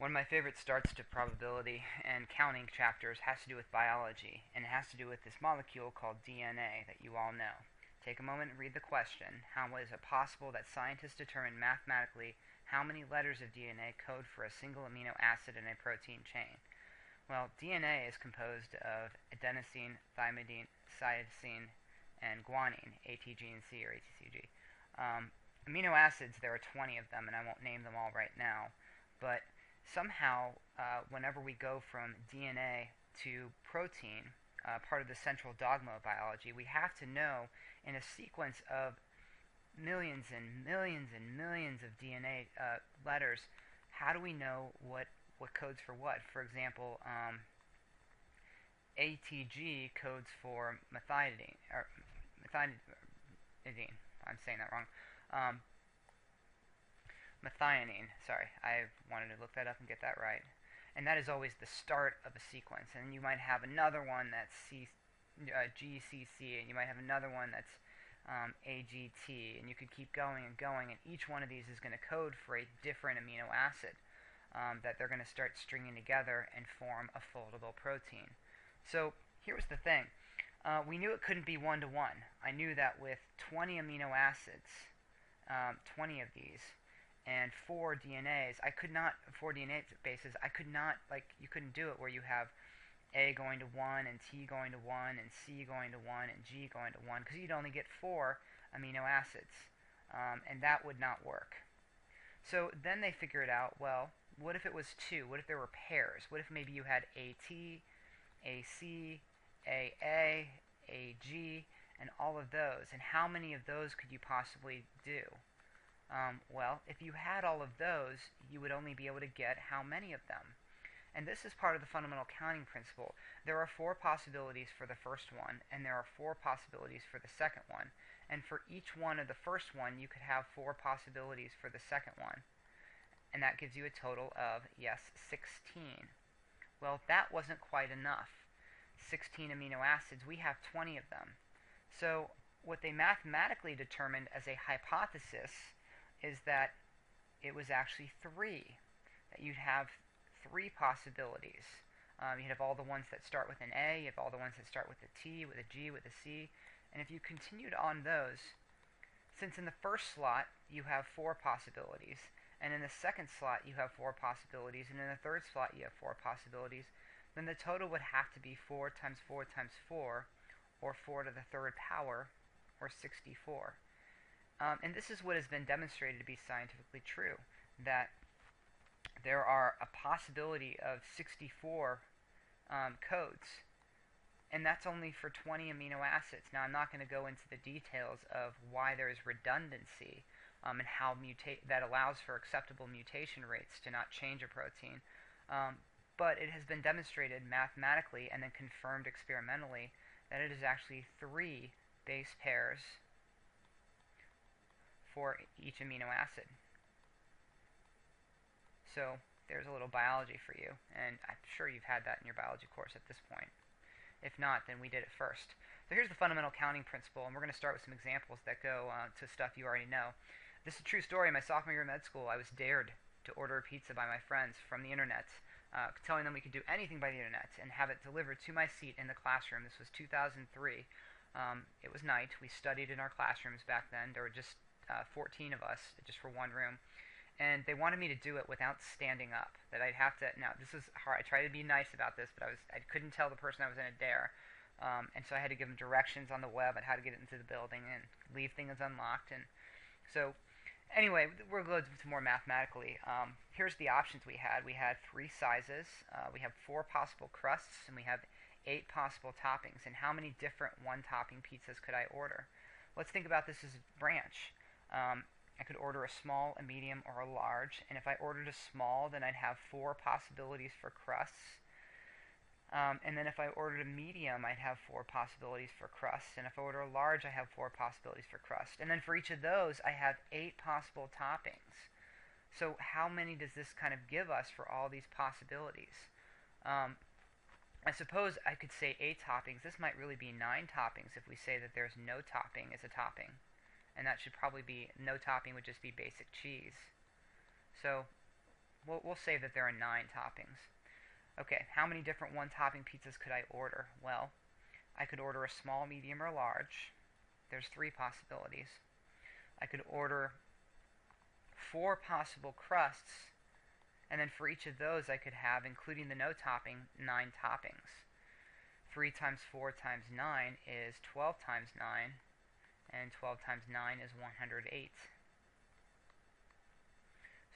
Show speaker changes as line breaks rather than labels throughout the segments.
One of my favorite starts to probability and counting chapters has to do with biology, and it has to do with this molecule called DNA that you all know. Take a moment and read the question. How is it possible that scientists determine mathematically how many letters of DNA code for a single amino acid in a protein chain? Well, DNA is composed of adenosine, thymidine, cytosine, and guanine, ATG and C or ATCG. Amino acids, there are 20 of them, and I won't name them all right now, but somehow, whenever we go from DNA to protein, part of the central dogma of biology, we have to know in a sequence of millions and millions and millions of DNA letters, how do we know what codes for what? For example, ATG codes for methionine, or methionine. I'm saying that wrong. Methionine, sorry, I wanted to look that up and get that right. And that is always the start of a sequence. And you might have another one that's GCC, and you might have another one that's AGT, and you could keep going and going, and each one of these is going to code for a different amino acid that they're going to start stringing together and form a foldable protein. So here's the thing. We knew it couldn't be one-to-one. I knew that with 20 amino acids, 20 of these, and 4 DNA bases, I could not, you couldn't do it where you have A going to 1, and T going to 1, and C going to 1, and G going to 1, because you'd only get 4 amino acids, and that would not work. So then they figured out, well, what if it was 2? What if there were pairs? What if maybe you had AT, AC, AA, AG, and all of those, and how many of those could you possibly do? Well, if you had all of those, you would only be able to get how many of them? And this is part of the fundamental counting principle. There are 4 possibilities for the first one, and there are 4 possibilities for the second one. And for each one of the first one, you could have 4 possibilities for the second one. And that gives you a total of, yes, 16. Well, that wasn't quite enough. 16 amino acids, we have 20 of them. So what they mathematically determined as a hypothesis is that it was actually 3. That you'd have 3 possibilities. You'd have all the ones that start with an A, you have all the ones that start with a T, with a G, with a C, and if you continued on those, since in the first slot you have 4 possibilities, and in the second slot you have 4 possibilities, and in the third slot you have 4 possibilities, then the total would have to be 4 times 4 times 4, or 4 to the third power, or 64. And this is what has been demonstrated to be scientifically true, that there are a possibility of 64 codes, and that's only for 20 amino acids. Now, I'm not going to go into the details of why there is redundancy and how that allows for acceptable mutation rates to not change a protein, but it has been demonstrated mathematically and then confirmed experimentally that it is actually 3 base pairs for each amino acid. So there's a little biology for you, and I'm sure you've had that in your biology course at this point. If not, then we did it first. So here's the fundamental counting principle, and we're going to start with some examples that go to stuff you already know. This is a true story. My sophomore year in med school, I was dared to order a pizza by my friends from the internet, telling them we could do anything by the internet and have it delivered to my seat in the classroom. This was 2003. It was night. We studied in our classrooms back then. There were just 14 of us, just for one room. And they wanted me to do it without standing up. That I'd have to. Now, this is hard. I tried to be nice about this, but I couldn't tell the person I was in a dare. And so I had to give them directions on the web on how to get into the building and leave things unlocked. And so, anyway, we'll go to more mathematically. Here's the options we had. We had 3 sizes. We have 4 possible crusts, and we have 8 possible toppings. And how many different one-topping pizzas could I order? Let's think about this as a branch. I could order a small, a medium, or a large, and if I ordered a small, then I'd have 4 possibilities for crusts. And then if I ordered a medium, I'd have 4 possibilities for crusts, and if I order a large, I have 4 possibilities for crust. And then for each of those, I have 8 possible toppings. So how many does this kind of give us for all these possibilities? I suppose I could say 8 toppings. This might really be 9 toppings if we say that there's no topping as a topping. And that should probably be, no topping would just be basic cheese. So we'll say that there are 9 toppings. Okay, how many different one-topping pizzas could I order? Well, I could order a small, medium, or large. There's 3 possibilities. I could order 4 possible crusts, and then for each of those I could have, including the no topping, 9 toppings. 3 times 4 times 9 is 12 times 9, and 12 times 9 is 108.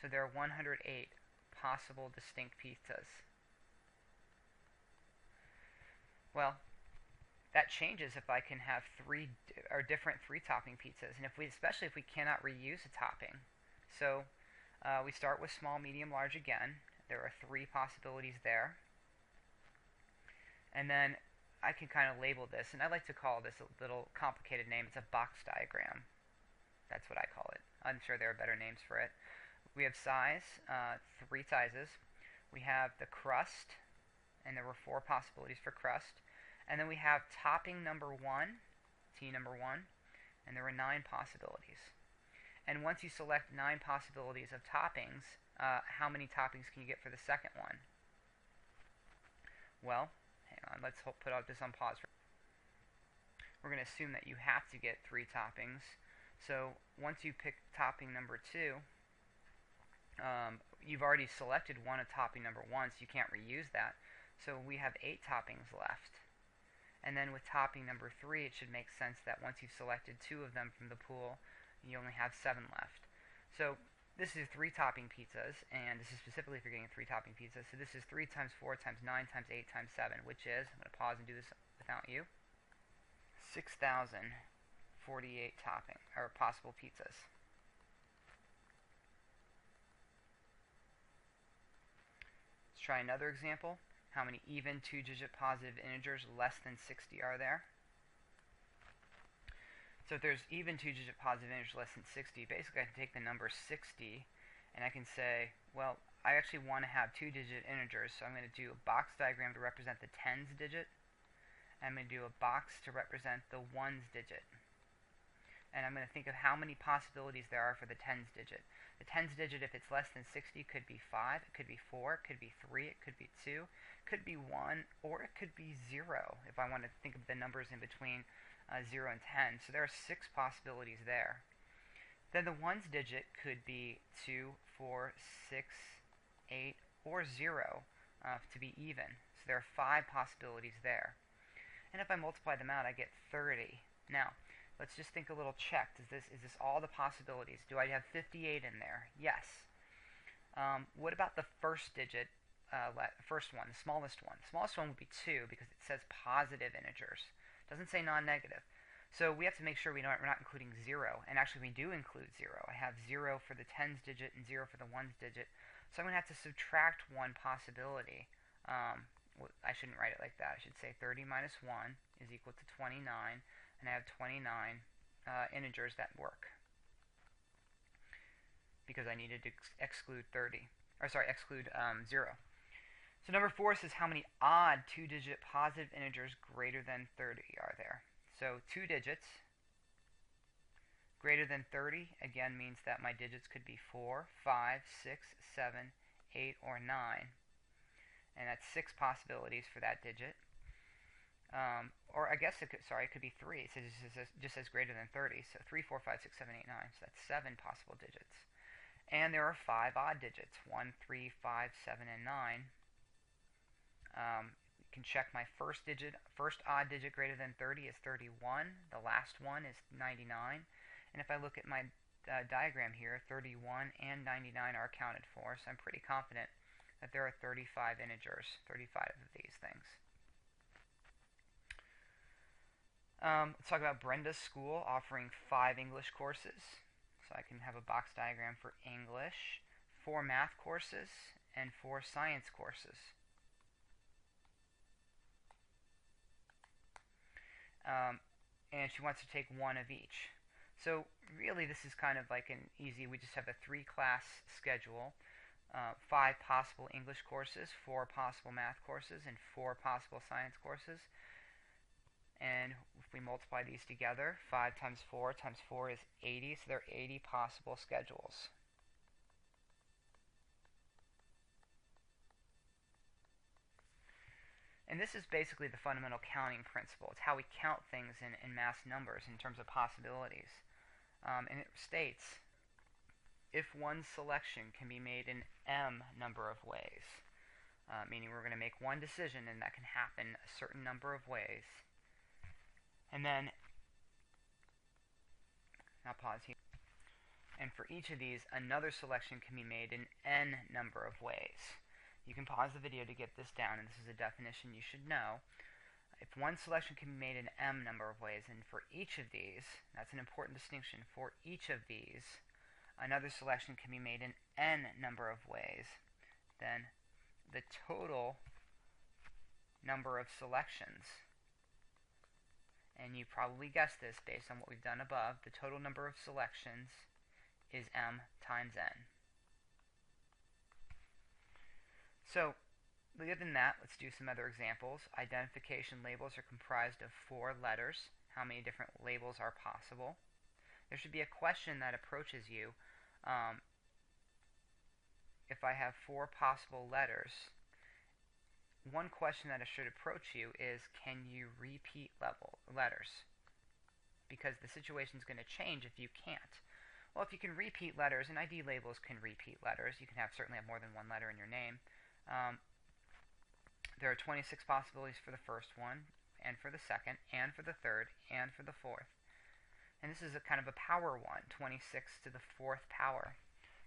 So there are 108 possible distinct pizzas. Well, that changes if I can have 3 different 3-topping pizzas, and especially if we cannot reuse a topping. So we start with small, medium, large again. There are 3 possibilities there. And then I can kind of label this, and I like to call this a little complicated name. It's a box diagram. That's what I call it. I'm sure there are better names for it. We have size, 3 sizes. We have the crust, and there were 4 possibilities for crust. And then we have topping number 1, T number 1, and there were 9 possibilities. And once you select 9 possibilities of toppings, how many toppings can you get for the second one? Well, hang on, let's put this on pause. We're going to assume that you have to get 3 toppings. So once you pick topping number 2, you've already selected one of topping number 1, so you can't reuse that. So we have 8 toppings left. And then with topping number 3, it should make sense that once you've selected 2 of them from the pool, you only have 7 left. So this is 3-topping pizzas, and this is specifically if you're getting 3-topping pizzas. So this is 3 times 4 times 9 times 8 times 7, which is, I'm going to pause and do this without you, 6,048 topping or possible pizzas. Let's try another example. How many even 2-digit positive integers less than 60 are there? So if there's even 2-digit positive integers less than 60, basically I can take the number 60 and I can say, well, I actually want to have 2-digit integers, so I'm going to do a box diagram to represent the tens digit. I'm going to do a box to represent the ones digit. And I'm going to think of how many possibilities there are for the tens digit. The tens digit, if it's less than 60, could be 5, it could be 4, it could be 3, it could be 2, it could be 1, or it could be 0 if I want to think of the numbers in between 0 and 10. So there are 6 possibilities there. Then the ones digit could be 2, 4, 6, 8, or 0 to be even. So there are 5 possibilities there. And if I multiply them out, I get 30. Now, let's just think a little check. Is this all the possibilities? Do I have 58 in there? Yes. What about the first digit, first one, the smallest one? The smallest one would be 2 because it says positive integers. It doesn't say non-negative. So we have to make sure we're not including 0. And actually we do include 0. I have 0 for the tens digit and 0 for the ones digit. So I'm going to have to subtract 1 possibility. I shouldn't write it like that. I should say 30 minus 1 is equal to 29. And I have 29 integers that work because I needed to exclude 0. So number 4 says how many odd 2-digit positive integers greater than 30 are there. So 2 digits greater than 30 again means that my digits could be 4, 5, 6, 7, 8, or 9, and that's 6 possibilities for that digit. Or I guess it could be 3. So it just says greater than 30. So 3, 4, 5, 6, 7, 8, 9. So that's 7 possible digits. And there are 5 odd digits. 1, 3, 5, 7, and 9. You can check my first odd digit greater than 30 is 31. The last one is 99. And if I look at my diagram here, 31 and 99 are accounted for. So I'm pretty confident that there are 35 integers, 35 of these things. Let's talk about Brenda's school offering 5 English courses. So I can have a box diagram for English, 4 math courses, and 4 science courses. And she wants to take 1 of each. So really this is kind of like an easy, we just have a 3-class schedule. 5 possible English courses, 4 possible math courses, and 4 possible science courses. And if we multiply these together, 5 times 4 times 4 is 80, so there are 80 possible schedules. And this is basically the fundamental counting principle. It's how we count things in mass numbers in terms of possibilities. And it states, if one selection can be made in m number of ways, meaning we're going to make one decision and that can happen a certain number of ways. And then, I'll pause here. And for each of these, another selection can be made in n number of ways. You can pause the video to get this down, and this is a definition you should know. If one selection can be made in m number of ways, and for each of these, that's an important distinction, for each of these, another selection can be made in n number of ways, then the total number of selections, and you probably guessed this based on what we've done above, the total number of selections is m times n. So, given that, let's do some other examples. Identification labels are comprised of 4 letters. How many different labels are possible? There should be a question that approaches you. If I have 4 possible letters, one question that should approach you is, can you repeat letters? Because the situation is going to change if you can't. Well, if you can repeat letters, and ID labels can repeat letters, you can certainly have more than one letter in your name. There are 26 possibilities for the first one, and for the second, and for the third, and for the fourth. And this is a kind of a power one, 26 to the 4th power.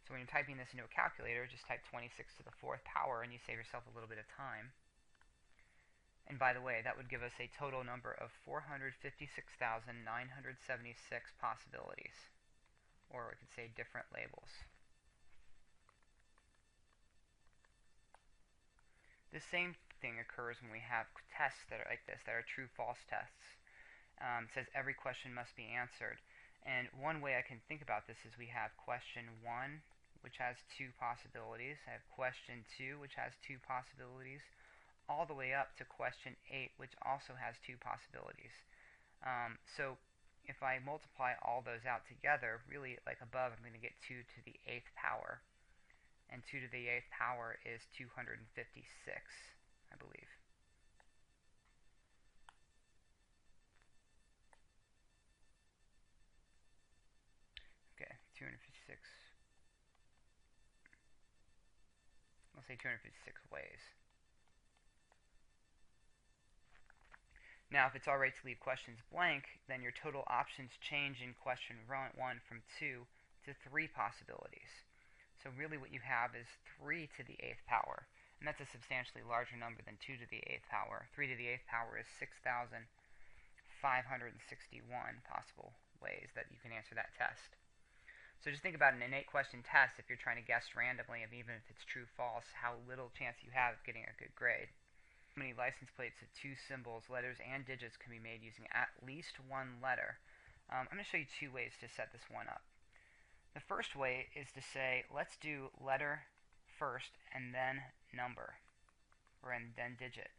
So when you're typing this into a calculator, just type 26 to the 4th power, and you save yourself a little bit of time. And by the way, that would give us a total number of 456,976 possibilities. Or we could say different labels. The same thing occurs when we have tests that are like this, that are true-false tests. It says every question must be answered. And one way I can think about this is we have question 1, which has 2 possibilities. I have question 2, which has 2 possibilities, all the way up to question 8, which also has 2 possibilities. So if I multiply all those out together, really like above, I'm going to get 2 to the 8th power. And 2 to the 8th power is 256, I believe. Okay, 256. I'll say 256 ways. Now, if it's alright to leave questions blank, then your total options change in question 1 from 2 to 3 possibilities. So really what you have is 3 to the 8th power. And that's a substantially larger number than 2 to the 8th power. 3 to the 8th power is 6,561 possible ways that you can answer that test. So just think about an 8-question test if you're trying to guess randomly, of even if it's true-false, how little chance you have of getting a good grade. How many license plates of 2 symbols, letters, and digits can be made using at least 1 letter? I'm going to show you 2 ways to set this one up. The first way is to say, let's do letter first and then number, or and then digit.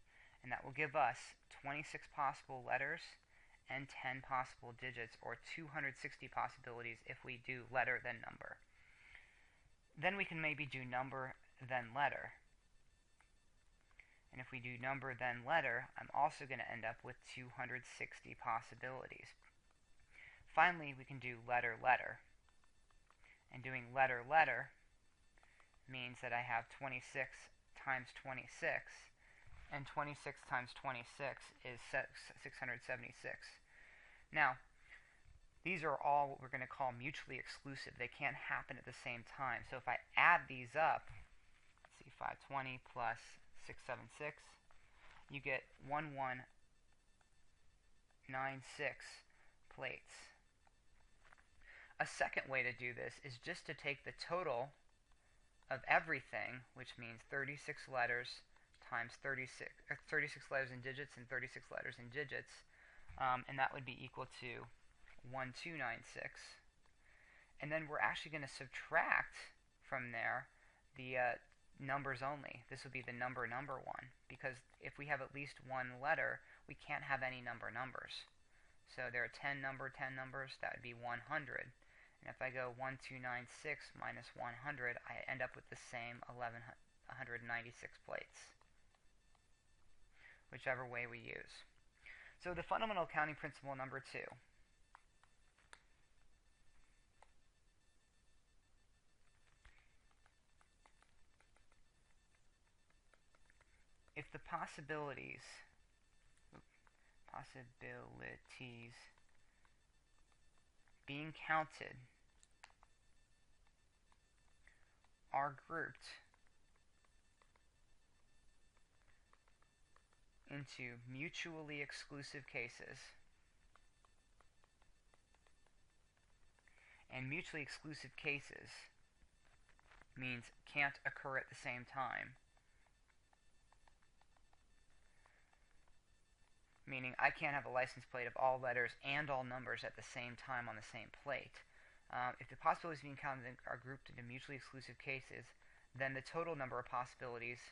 And that will give us 26 possible letters and 10 possible digits, or 260 possibilities if we do letter then number. Then we can maybe do number then letter. And if we do number then letter, I'm also going to end up with 260 possibilities. Finally, we can do letter letter. And doing letter letter means that I have 26 times 26, and 26 times 26 is 676. Now, these are all what we're going to call mutually exclusive. They can't happen at the same time. So if I add these up, let's see, 520 plus 676, you get 1196 plates. A second way to do this is just to take the total of everything, which means 36 letters times 36 letters in digits and 36 letters in digits, and that would be equal to 1296. And then we're actually going to subtract from there the numbers only. This would be the number one, because if we have at least 1 letter, we can't have any numbers. So there are 10 numbers, that would be 100. And if I go 1296 minus 100, I end up with the same 1196 plates. whichever way we use. So the fundamental counting principle number 2. If the possibilities being counted are grouped into mutually exclusive cases, and mutually exclusive cases means can't occur at the same time, meaning I can't have a license plate of all letters and all numbers at the same time on the same plate. If the possibilities being counted are grouped into mutually exclusive cases, then the total number of possibilities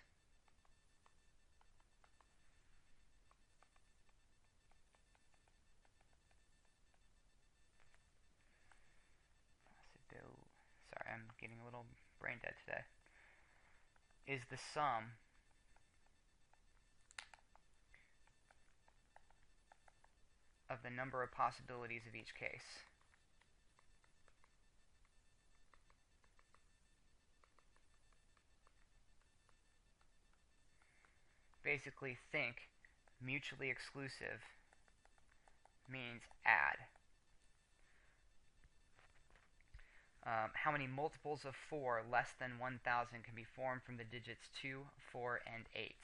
sorry, I'm getting a little brain dead today, is the sum of the number of possibilities of each case. Basically, think mutually exclusive means add. How many multiples of 4 less than 1,000 can be formed from the digits 2, 4, and 8?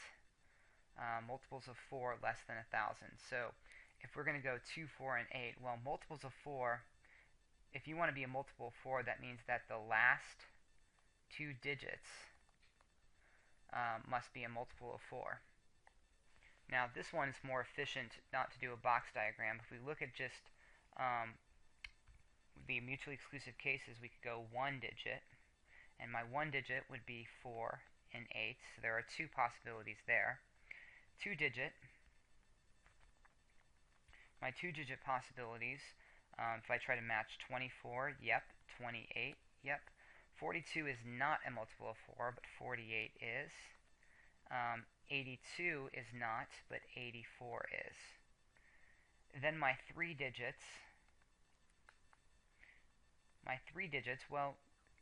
Multiples of 4 less than 1,000. So if we're going to go 2, 4, and 8, well, multiples of 4, if you want to be a multiple of 4, that means that the last 2 digits must be a multiple of 4. Now, this one's more efficient not to do a box diagram. If we look at just the mutually exclusive cases, we could go 1 digit, and my 1 digit would be 4 and 8, so there are 2 possibilities there. 2 digit, my 2-digit possibilities, if I try to match 24, yep, 28, yep. 42 is not a multiple of 4, but 48 is. 82 is not, but 84 is. Then my 3 digits, well,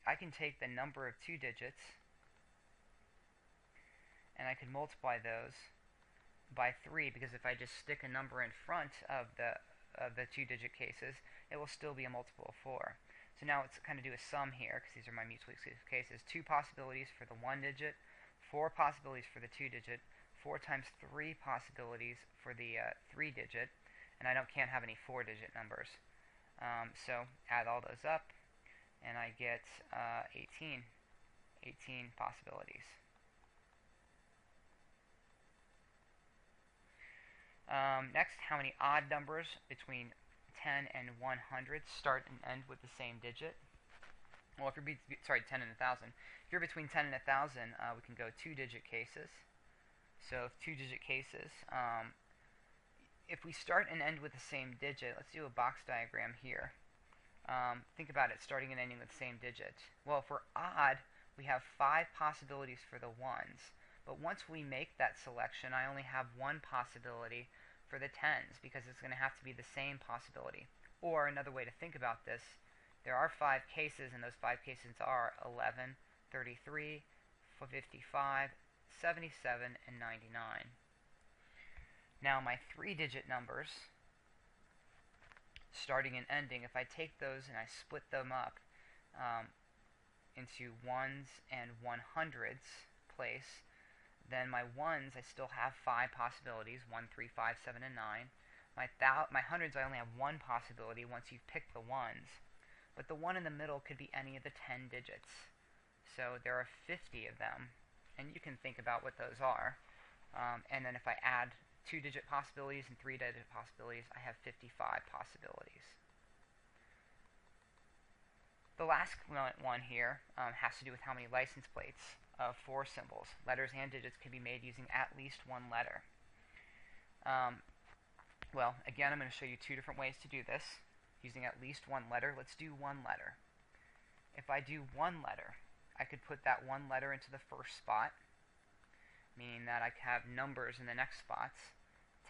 I can take the number of 2 digits and I can multiply those by 3, because if I just stick a number in front of the 2-digit cases, it will still be a multiple of 4. So now let's kind of do a sum here, because these are my mutually exclusive cases. 2 possibilities for the 1-digit, 4 possibilities for the 2-digit, 4 times 3 possibilities for the 3-digit, and I can't have any 4-digit numbers. So add all those up, and I get 18 possibilities. Next, how many odd numbers between 10 and 100 start and end with the same digit? Well, if you're 10 and 1,000. If you're between 10 and 1,000, we can go 2-digit cases. So 2-digit cases. If we start and end with the same digit, let's do a box diagram here. Think about it, starting and ending with the same digit. Well, for odd, we have 5 possibilities for the ones. But once we make that selection, I only have 1 possibility for the tens, because it's going to have to be the same possibility. Or another way to think about this, there are 5 cases, and those 5 cases are 11, 33, 55, 77, and 99. Now my 3-digit numbers, starting and ending, if I take those and I split them up into ones and 100s place, then my ones, I still have 5 possibilities, 1, 3, 5, 7, and 9. My hundreds, I only have 1 possibility once you've picked the ones. But the 1 in the middle could be any of the 10 digits. So there are 50 of them, and you can think about what those are. And then if I add 2-digit possibilities and 3-digit possibilities, I have 55 possibilities. The last one here has to do with how many license plates of 4 symbols, letters and digits, can be made using at least 1 letter. Well, again, I'm going to show you 2 different ways to do this, using at least 1 letter. Let's do 1 letter. If I do 1 letter, I could put that 1 letter into the first spot, meaning that I have numbers in the next spots,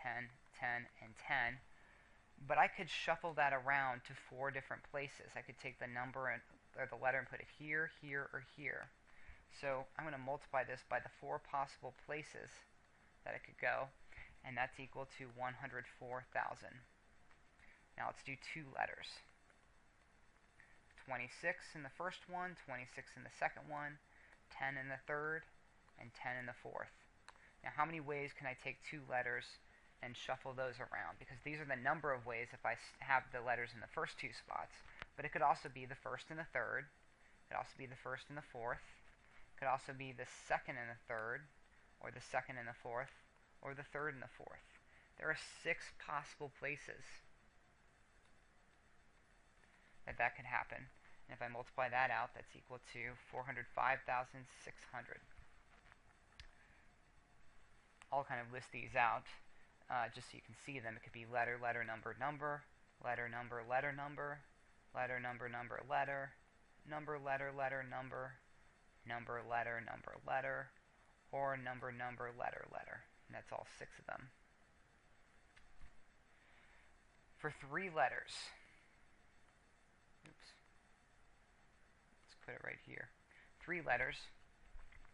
10, 10, and 10. But I could shuffle that around to 4 different places. I could take the number or the letter and put it here, here, or here. So I'm going to multiply this by the 4 possible places that it could go, and that's equal to 104,000. Now let's do 2 letters. 26 in the first one, 26 in the second one, 10 in the third, and 10 in the fourth. Now how many ways can I take 2 letters and shuffle those around? Because these are the number of ways if I have the letters in the first 2 spots. But it could also be the first and the third. It could also be the first and the fourth. It could also be the second and the third, or the second and the fourth, or the third and the fourth. There are 6 possible places that could happen. And if I multiply that out, that's equal to 405,600. I'll kind of list these out just so you can see them. It could be letter, letter, number, number, letter, number, letter, number, letter, number, number, letter, number, letter, letter, number, number, letter, number, letter, or number, number, letter, letter. And that's all 6 of them. For 3 letters, oops, let's put it right here. 3 letters,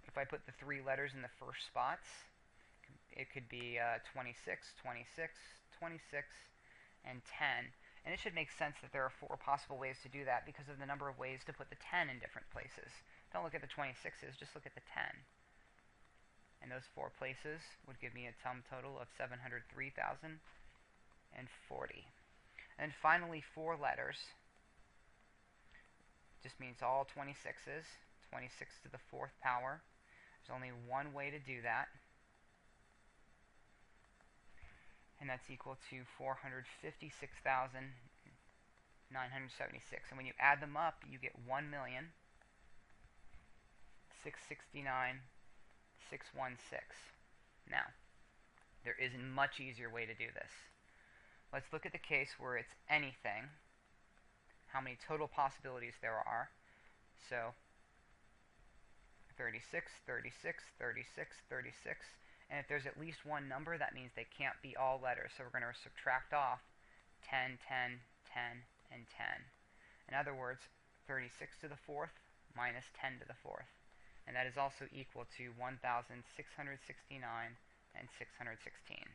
if I put the 3 letters in the first spots, it could be 26, 26, 26, and 10. And it should make sense that there are 4 possible ways to do that because of the number of ways to put the 10 in different places. Don't look at the 26s, just look at the 10. And those 4 places would give me a sum total of 703,040. And finally, 4 letters just means all 26s, 26 to the 4th power. There's only one way to do that, and that's equal to 456,976. And when you add them up, you get 1,669,616. Now, there is a much easier way to do this. Let's look at the case where it's anything, how many total possibilities there are. So 36, 36, 36, 36. And if there's at least one number, that means they can't be all letters. So we're going to subtract off 10, 10, 10, and 10. In other words, 36 to the 4th minus 10 to the 4th. And that is also equal to 1,669 and 616.